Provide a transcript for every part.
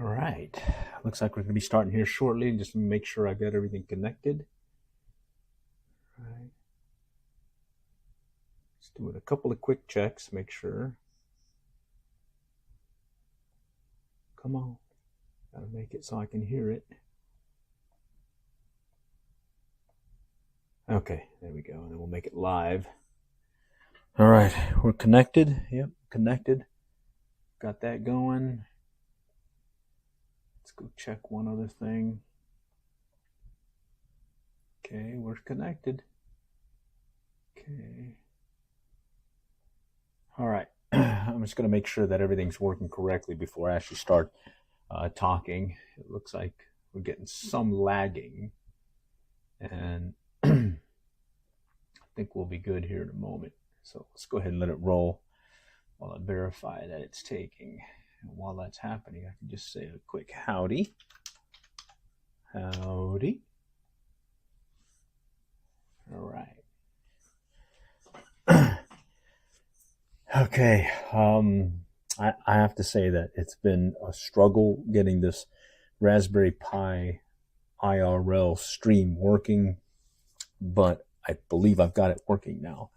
All right, looks like we're going to be starting here shortly. Just make sure I got everything connected. All right. Just doing a couple of quick checks, make sure. Come on, gotta make it so I can hear it. Okay, there we go, and then we'll make it live. All right, we're connected. Yep, connected. Got that going. Let's go check one other thing. Okay, we're connected. Okay. All right, I'm just going to make sure that everything's working correctly before I actually start talking. It looks like we're getting some lagging, and I think we'll be good here in a moment. So let's go ahead and let it roll while I verify that it's taking. And while that's happening, I can just say a quick howdy. Howdy. All right. Okay. I have to say that it's been a struggle getting this Raspberry Pi IRL stream working, but I believe I've got it working now.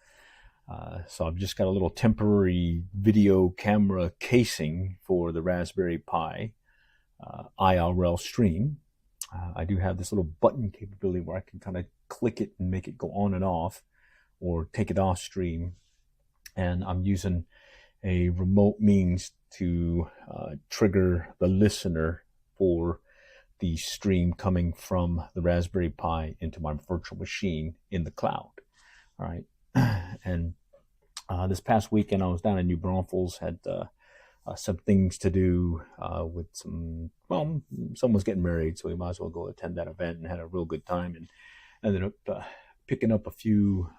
So I've just got a little temporary video camera casing for the Raspberry Pi IRL stream. I do have this little button capability where I can kind of click it and make it go on and off, or take it off stream. And I'm using a remote means to trigger the listener for the stream coming from the Raspberry Pi into my virtual machine in the cloud. All right. And this past weekend I was down in New Braunfels, had some things to do with someone's getting married, so we might as well go attend that event, and had a real good time, and ended up picking up a few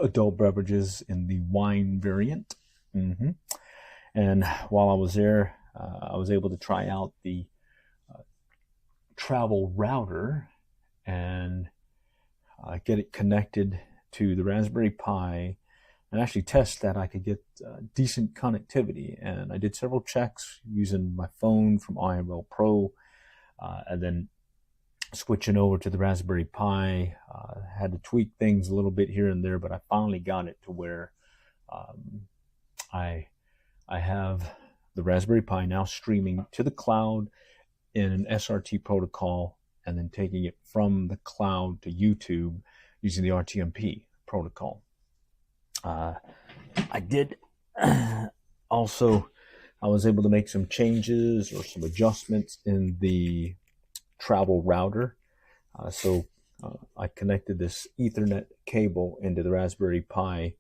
adult beverages in the wine variant. And while I was there, I was able to try out the travel router and get it connected to the Raspberry Pi, and actually test that I could get decent connectivity. And I did several checks using my phone from IRL Pro, and then switching over to the Raspberry Pi. Had to tweak things a little bit here and there, but I finally got it to where I have the Raspberry Pi now streaming to the cloud in an SRT protocol, and then taking it from the cloud to YouTube using the RTMP protocol. I did also, I was able to make some changes or some adjustments in the travel router. So I connected this Ethernet cable into the Raspberry Pi,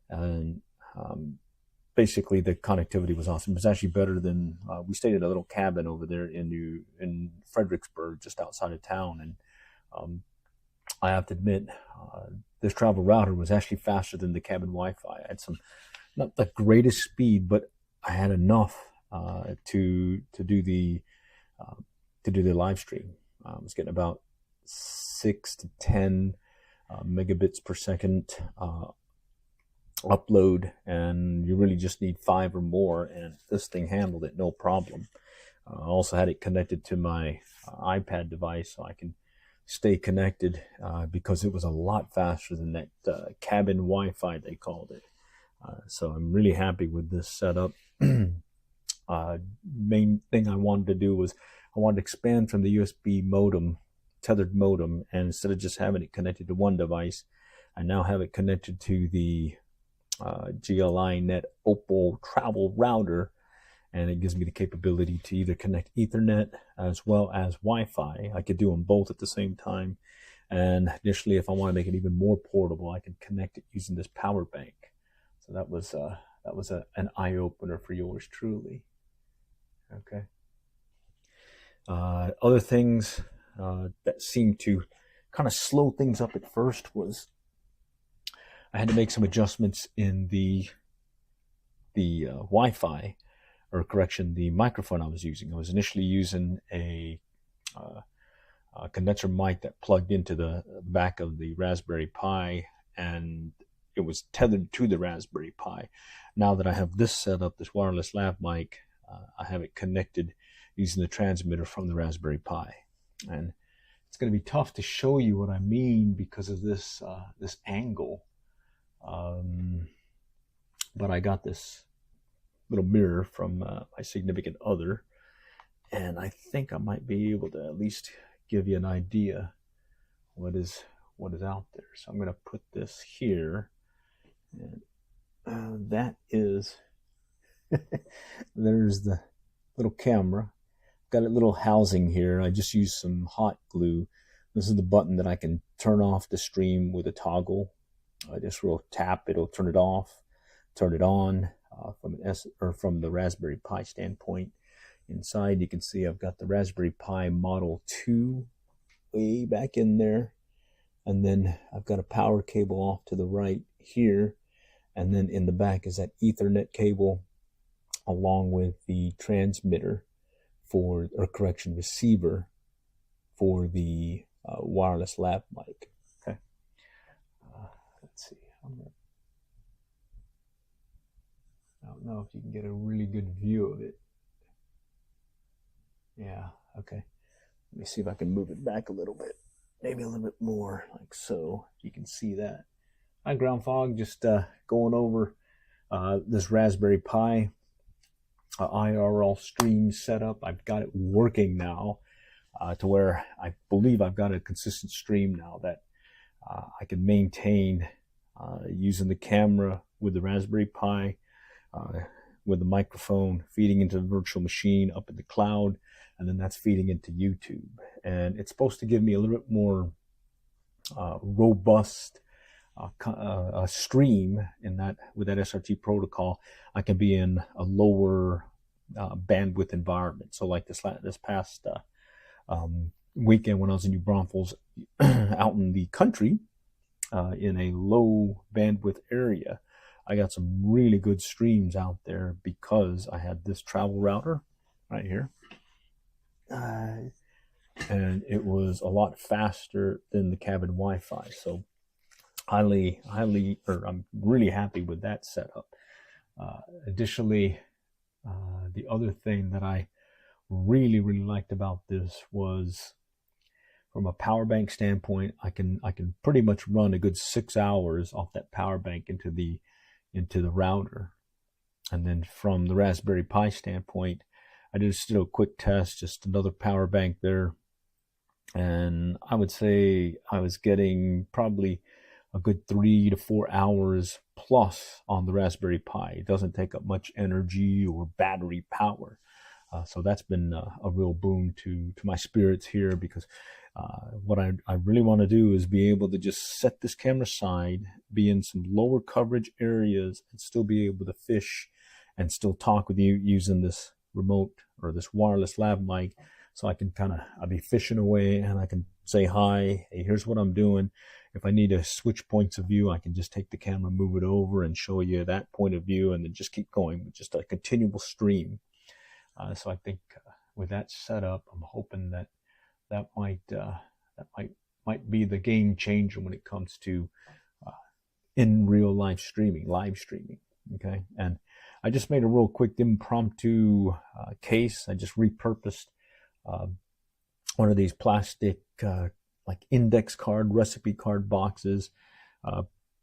and basically the connectivity was awesome. It was actually better than, we stayed in a little cabin over there in Fredericksburg, just outside of town, and I have to admit, this travel router was actually faster than the cabin Wi-Fi. I had some, not the greatest speed, but I had enough to do the live stream. I was getting about 6 to 10 megabits per second upload, and you really just need 5 or more, and this thing handled it no problem. I also had it connected to my iPad device, so I can stay connected because it was a lot faster than that cabin Wi-Fi, they called it. So I'm really happy with this setup. Main thing I wanted to do was I wanted to expand from the USB modem, tethered modem, and instead of just having it connected to one device, I now have it connected to the GLI Net Opal travel router, and it gives me the capability to either connect Ethernet as well as Wi-Fi. I could do them both at the same time. And additionally, if I want to make it even more portable, I can connect it using this power bank. So that was an eye-opener for yours truly. Okay. Other things that seemed to kind of slow things up at first was I had to make some adjustments in the Wi-Fi, or correction, the microphone I was using. I was initially using a condenser mic that plugged into the back of the Raspberry Pi, and it was tethered to the Raspberry Pi. Now that I have this set up, this wireless lav mic, I have it connected using the transmitter from the Raspberry Pi. And it's going to be tough to show you what I mean because of this this angle. But I got this little mirror from my significant other, and I think I might be able to at least give you an idea what is out there. So I'm going to put this here, and that is there's the little camera. Got a little housing here. I just used some hot glue. This is the button that I can turn off the stream with a toggle. I just will tap, it'll turn it off, turn it on from the Raspberry Pi standpoint. Inside you can see I've got the Raspberry Pi Model 2 way back in there, and then I've got a power cable off to the right here, and then in the back is that Ethernet cable along with the transmitter receiver for the wireless lav mic. Okay, let's see. I don't know if you can get a really good view of it. Yeah, okay. Let me see if I can move it back a little bit. Maybe a little bit more, like so. You can see that. Hi, Ground Fog. Just going over this Raspberry Pi IRL stream setup. I've got it working now to where I believe I've got a consistent stream now that I can maintain using the camera with the Raspberry Pi, with the microphone feeding into the virtual machine up in the cloud, and then that's feeding into YouTube. And it's supposed to give me a little bit more robust stream in that with that SRT protocol. I can be in a lower bandwidth environment. So like this past weekend when I was in New Braunfels out in the country in a low bandwidth area, I got some really good streams out there because I had this travel router right here. And it was a lot faster than the cabin Wi-Fi. So I'm really happy with that setup. Additionally, the other thing that I really liked about this was from a power bank standpoint, I can pretty much run a good 6 hours off that power bank into the router. And then from the Raspberry Pi standpoint, I did a quick test, just another power bank there. And I would say I was getting probably a good 3 to 4 hours plus on the Raspberry Pi. It doesn't take up much energy or battery power. So that's been a real boon to my spirits here, because what I really want to do is be able to just set this camera aside, be in some lower coverage areas, and still be able to fish and still talk with you using this remote or this wireless lav mic. So I can I'll be fishing away and I can say, hi, hey, here's what I'm doing. If I need to switch points of view, I can just take the camera, move it over and show you that point of view, and then just keep going with just a continual stream. So I think with that setup, I'm hoping that might be the game changer when it comes to in real life streaming, live streaming. Okay, and I just made a real quick impromptu case. I just repurposed one of these plastic like index card, recipe card boxes,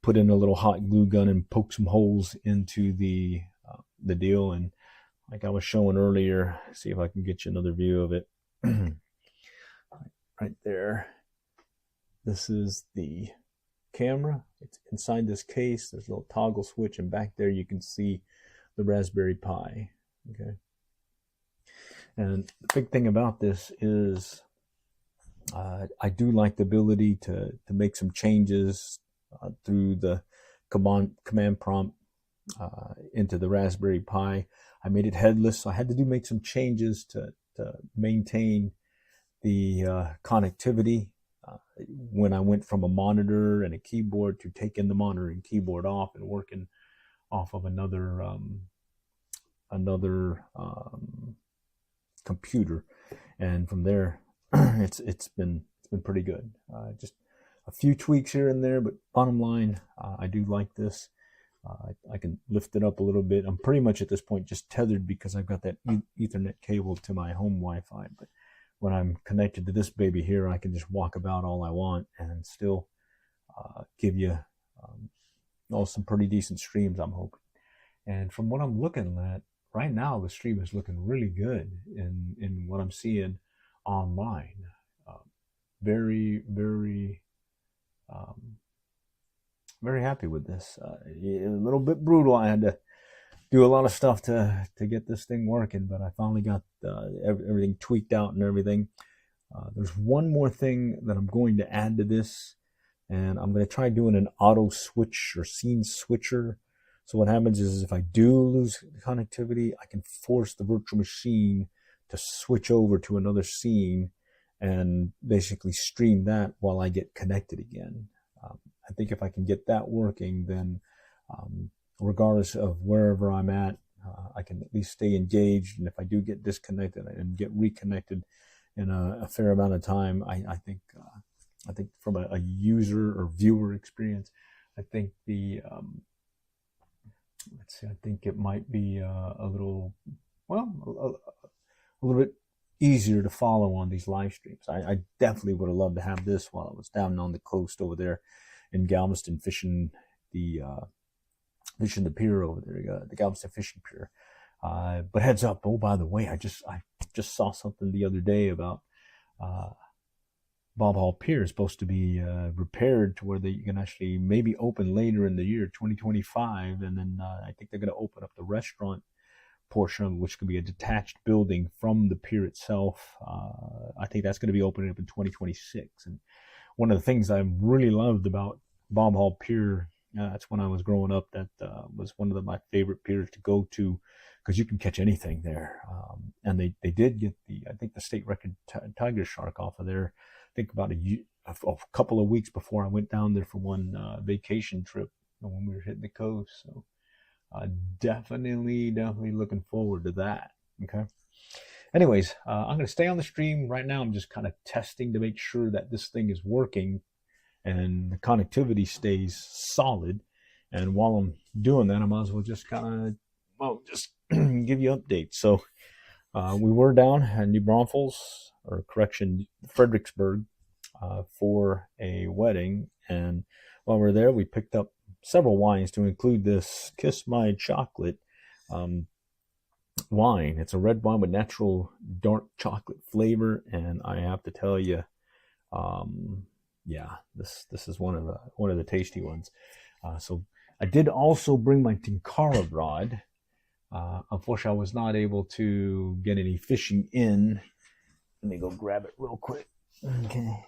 put in a little hot glue gun and poke some holes into the deal. And like I was showing earlier, see if I can get you another view of it. Right there. This is the camera. It's inside this case. There's a little toggle switch, and back there you can see the Raspberry Pi. Okay. And the big thing about this is I do like the ability to make some changes through the command prompt into the Raspberry Pi. I made it headless, so I had to make some changes to maintain the connectivity when I went from a monitor and a keyboard to taking the monitor and keyboard off and working off of another computer. And from there, it's been pretty good. Just a few tweaks here and there, but bottom line, I do like this. I can lift it up a little bit. I'm pretty much at this point just tethered because I've got that Ethernet cable to my home Wi-Fi. But when I'm connected to this baby here, I can just walk about all I want and still give you some pretty decent streams, I'm hoping. And from what I'm looking at right now, the stream is looking really good in what I'm seeing online. Very, very, very happy with this. A little bit brutal. I had to do a lot of stuff to get this thing working, but I finally got everything tweaked out and everything. There's one more thing that I'm going to add to this, and I'm going to try doing an auto switch or scene switcher. So what happens is if I do lose connectivity, I can force the virtual machine to switch over to another scene and basically stream that while I get connected again. I think if I can get that working, then regardless of wherever I'm at, I can at least stay engaged. And if I do get disconnected and get reconnected in a fair amount of time, I think from a user or viewer experience, I think the let's see, I think it might be a little bit easier to follow on these live streams. I definitely would have loved to have this while I was down on the coast over there in Galveston fishing the pier over there, the Galveston fishing pier. But heads up, oh, by the way, I just saw something the other day about Bob Hall Pier is supposed to be repaired to where you can actually maybe open later in the year, 2025, and then I think they're going to open up the restaurant portion, which could be a detached building from the pier itself. I think that's going to be opening up in 2026. And one of the things I really loved about Bob Hall Pier, that's when I was growing up, that was one of my favorite piers to go to because you can catch anything there. And they did get I think the state record tiger shark off of there. I think about a couple of weeks before I went down there for one vacation trip when we were hitting the coast. So definitely looking forward to that. Okay. Anyways, I'm going to stay on the stream right now. I'm just kind of testing to make sure that this thing is working and the connectivity stays solid. And while I'm doing that, I might as well just kind of, just give you updates. So we were down at New Braunfels, or correction, Fredericksburg, for a wedding. And while we were there, we picked up several wines to include this Kiss My Chocolate wine. It's a red wine with natural dark chocolate flavor, and I have to tell you, yeah, this is one of the tasty ones. So I did also bring my Tinkara rod. Unfortunately, I was not able to get any fishing in. Let me go grab it real quick. Okay.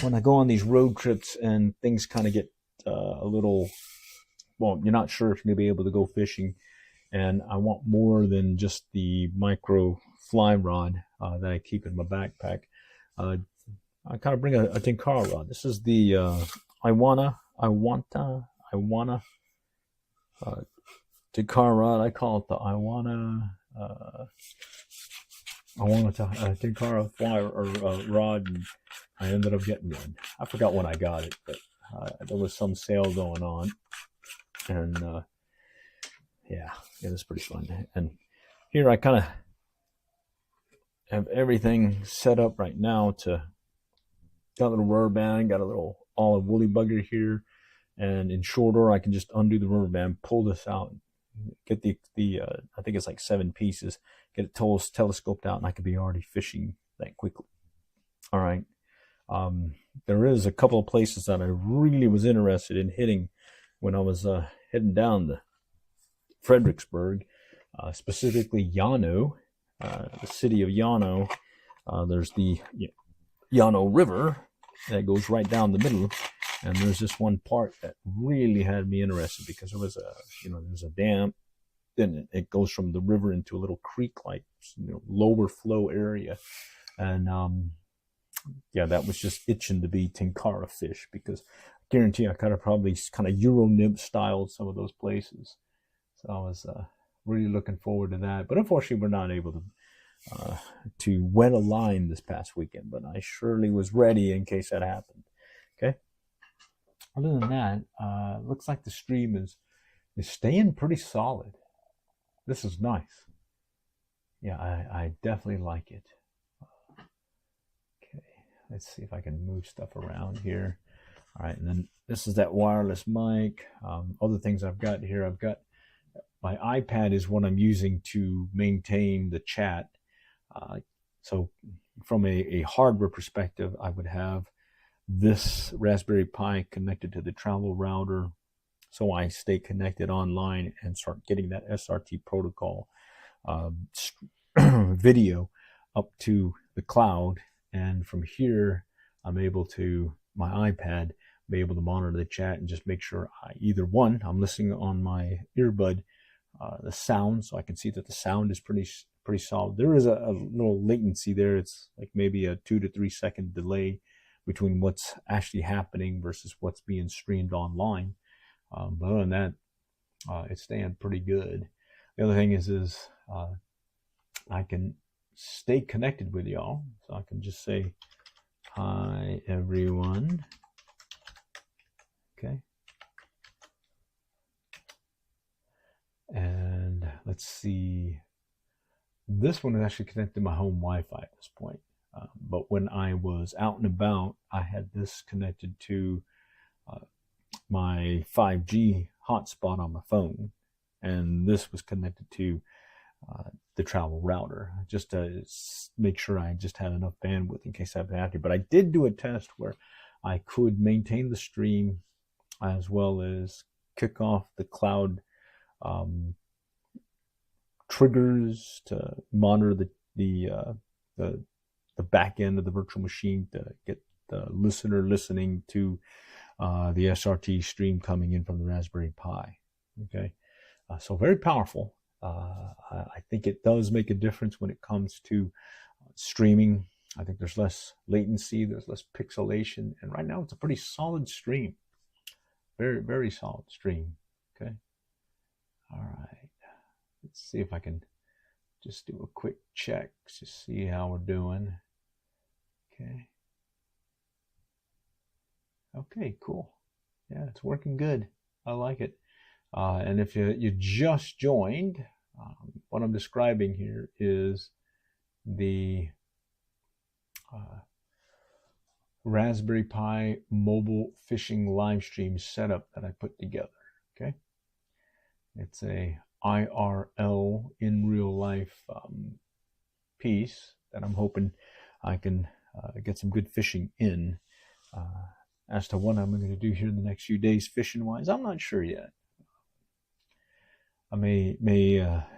When I go on these road trips and things kind of get a little, well, you're not sure if you're going to be able to go fishing, and I want more than just the micro fly rod that I keep in my backpack. I kind of bring a Tinkara rod. This is the Iwana Tinkara rod. I call it the Iwana Tinkara fly rod, and I ended up getting one. I forgot when I got it, but there was some sale going on, and yeah, it was pretty fun. And here I kind of have everything set up right now to got a little rubber band, got a little olive woolly bugger here, and in short order I can just undo the rubber band, pull this out, get the I think it's like 7 pieces, get it telescoped out, and I could be already fishing that quickly. All right. There is a couple of places that I really was interested in hitting when I was heading down to Fredericksburg, specifically Llano, the city of Llano. There's the Llano River that goes right down the middle, and there's this one part that really had me interested because there was there's a dam, then it goes from the river into a little creek-like, lower flow area, and yeah, that was just itching to be Tinkara fish, because I guarantee I could have probably kind of Euro nymph styled some of those places. So I was really looking forward to that. But unfortunately, we're not able to wet a line this past weekend. But I surely was ready in case that happened. Okay. other than that, looks like the stream is staying pretty solid. This is nice. Yeah, I definitely like it. Okay, let's see if I can move stuff around here. All right, and then this is that wireless mic. Other things I've got here, I've got my iPad is what I'm using to maintain the chat. So from a hardware perspective, I would have this Raspberry Pi connected to the travel router, so I stay connected online and start getting that SRT protocol video up to the cloud. And from here, I'm able to, my iPad, be able to monitor the chat and just make sure either one, I'm listening on my earbud, the sound, so I can see that the sound is pretty solid. There is a little latency there. It's like maybe a 2 to 3 second delay between what's actually happening versus what's being streamed online. But other than that, it's staying pretty good. The other thing is I can stay connected with y'all. So I can just say, hi, everyone. Okay. And let's see. This one is actually connected to my home Wi-Fi at this point. But when I was out and about, I had this connected to my 5G hotspot on my phone. And this was connected to the travel router, just to make sure I just had enough bandwidth in case I had to. But I did do a test where I could maintain the stream as well as kick off the cloud triggers to monitor the back end of the virtual machine to get the listener listening to the SRT stream coming in from the Raspberry Pi. Okay, so very powerful. I think it does make a difference when it comes to streaming. I think there's less latency, there's less pixelation, and right now it's a pretty solid stream. Very, very solid stream. Okay. All right. Let's see if I can just do a quick check to see how we're doing. Okay. Okay, cool. Yeah, it's working good. I like it. And if you just joined, what I'm describing here is the Raspberry Pi mobile fishing live stream setup that I put together. Okay, it's a IRL in real life piece that I'm hoping I can get some good fishing in. As to what I'm going to do here in the next few days fishing wise, I'm not sure yet. I may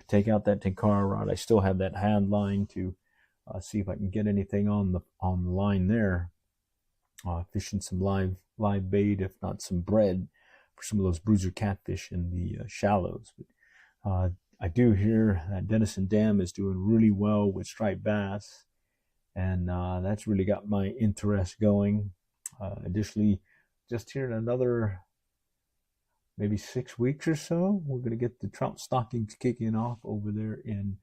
take out that Tenkara rod. I still have that hand line to see if I can get anything on the line there. Fishing some live bait, if not some bread, for some of those bruiser catfish in the shallows. But I do hear that Denison Dam is doing really well with striped bass, and that's really got my interest going. Additionally, just here in another maybe 6 weeks or so, we're going to get the trout stockings kicking off over there in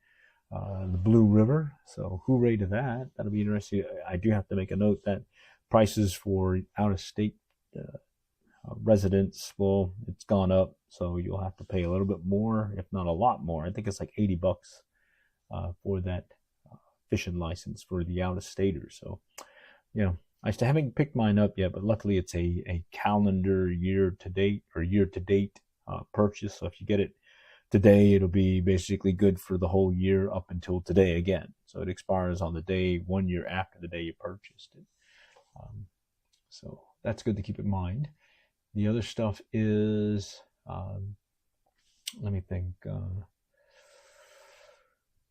the Blue River. So hooray to that. That'll be interesting. I do have to make a note that prices for out-of-state residents, well, it's gone up, so you'll have to pay a little bit more, if not a lot more. I think it's like $80 for that fishing license for the out-of-staters. So, you know, I still haven't picked mine up yet, but luckily it's a calendar year-to-date or year-to-date purchase. So if you get it today, it'll be basically good for the whole year up until today again. So it expires on the day 1 year after the day you purchased it. So that's good to keep in mind. The other stuff is, let me think.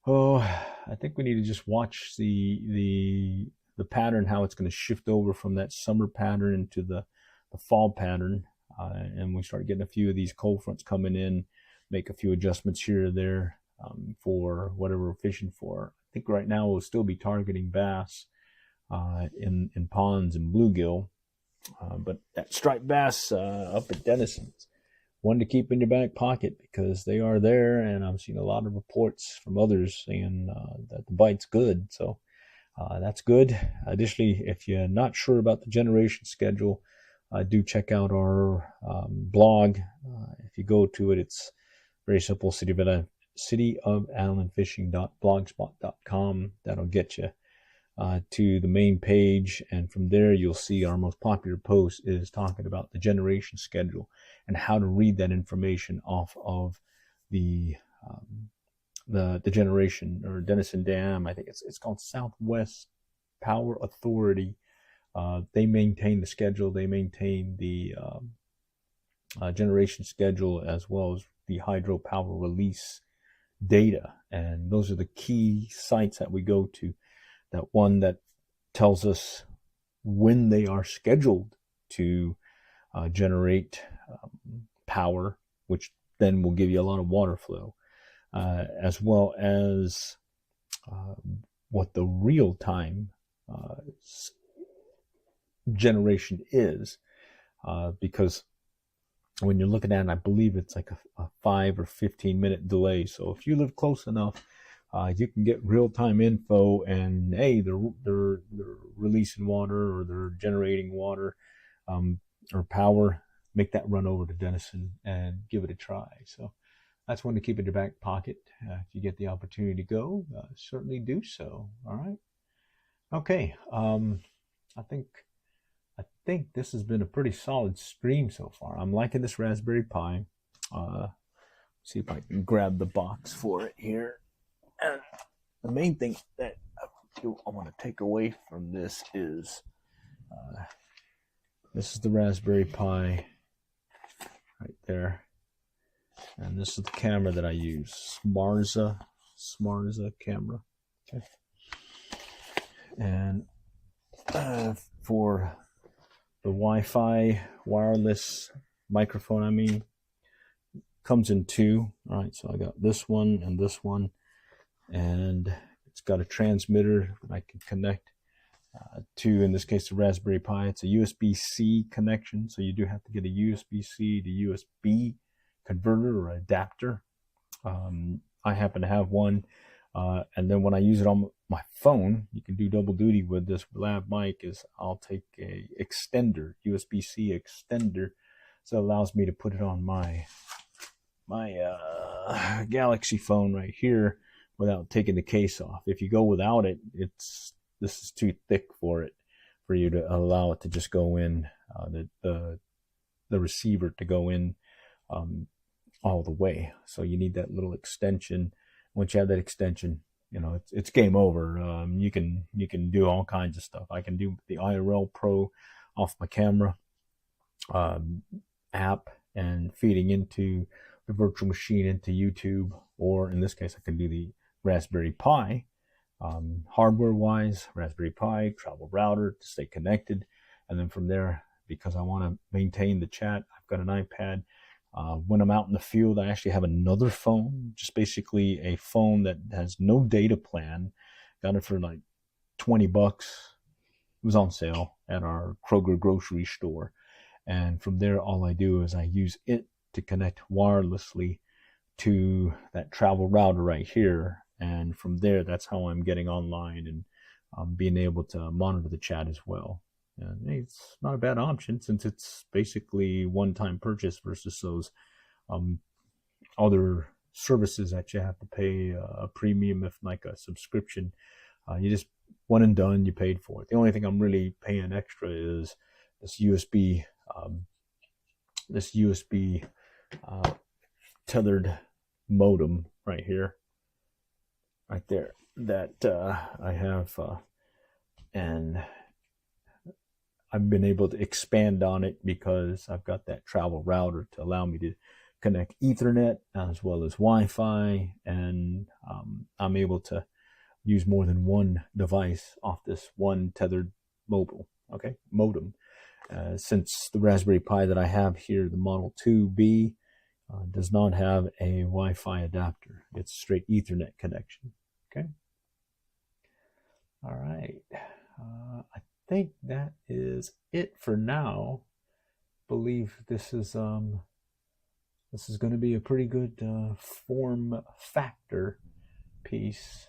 I think we need to just watch the pattern, how it's going to shift over from that summer pattern into the fall pattern. And we start getting a few of these cold fronts coming in, make a few adjustments here or there for whatever we're fishing for. I think right now we'll still be targeting bass in ponds and bluegill. But that striped bass up at Denison's, one to keep in your back pocket because they are there, and I'm seeing a lot of reports from others saying that the bite's good. So that's good. Additionally, if you're not sure about the generation schedule, do check out our blog. If you go to it, it's very simple, cityofallenfishing.blogspot.com. That'll get you to the main page, and from there you'll see our most popular post is talking about the generation schedule and how to read that information off of the generation or Denison Dam. I think it's called Southwest Power Authority. They maintain the schedule. They maintain the generation schedule as well as the hydropower release data, and those are the key sites that we go to. That one that tells us when they are scheduled to generate power, which then will give you a lot of water flow, as well as what the real-time generation is, because when you're looking at it, I believe it's like a 5 or 15 minute delay. So if you live close enough, you can get real-time info, and hey, they're releasing water or they're generating water or power. Make that run over to Denison and give it a try. So that's one to keep in your back pocket. If you get the opportunity to go, certainly do so. All right. Okay. I think this has been a pretty solid stream so far. I'm liking this Raspberry Pi. See if I can grab the box for it here. And the main thing that I want to take away from this is this is the Raspberry Pi right there. And this is the camera that I use, Smarza camera. Okay. And for the Wi-Fi wireless microphone, comes in two. All right, so I got this one and this one, and it's got a transmitter that I can connect to, in this case, the Raspberry Pi. It's a USB-C connection, so you do have to get a USB-C to USB converter or adapter. I happen to have one, and then when I use it on my phone, you can do double duty with this lab mic. Is I'll take a extender, USB-C extender, so it allows me to put it on my Galaxy phone right here without taking the case off. If you go without it, this is too thick for you to allow it to just go in, the receiver to go in all the way. So you need that little extension. Once you have that extension, it's game over. You can do all kinds of stuff. I can do the IRL Pro off my camera app and feeding into the virtual machine into YouTube, or in this case, I can do the Raspberry Pi. Hardware-wise, Raspberry Pi, travel router to stay connected, and then from there, because I want to maintain the chat, I've got an iPad. When I'm out in the field, I actually have another phone, just basically a phone that has no data plan. Got it for like $20. It was on sale at our Kroger grocery store. And from there, all I do is I use it to connect wirelessly to that travel router right here. And from there, that's how I'm getting online and being able to monitor the chat as well. And it's not a bad option, since it's basically one-time purchase versus those other services that you have to pay a premium, if like a subscription. You just one and done, you paid for it. The only thing I'm really paying extra is this USB tethered modem right here, right there, that I have, and I've been able to expand on it because I've got that travel router to allow me to connect Ethernet as well as Wi-Fi, and I'm able to use more than one device off this one tethered modem. Since the Raspberry Pi that I have here, the Model 2B, does not have a Wi-Fi adapter. It's straight Ethernet connection. Okay. All right. I think that is it for now. Believe this is going to be a pretty good form factor piece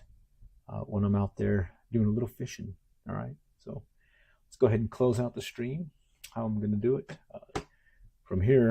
when I'm out there doing a little fishing. All right. So let's go ahead and close out the stream. how I'm going to do it. From here,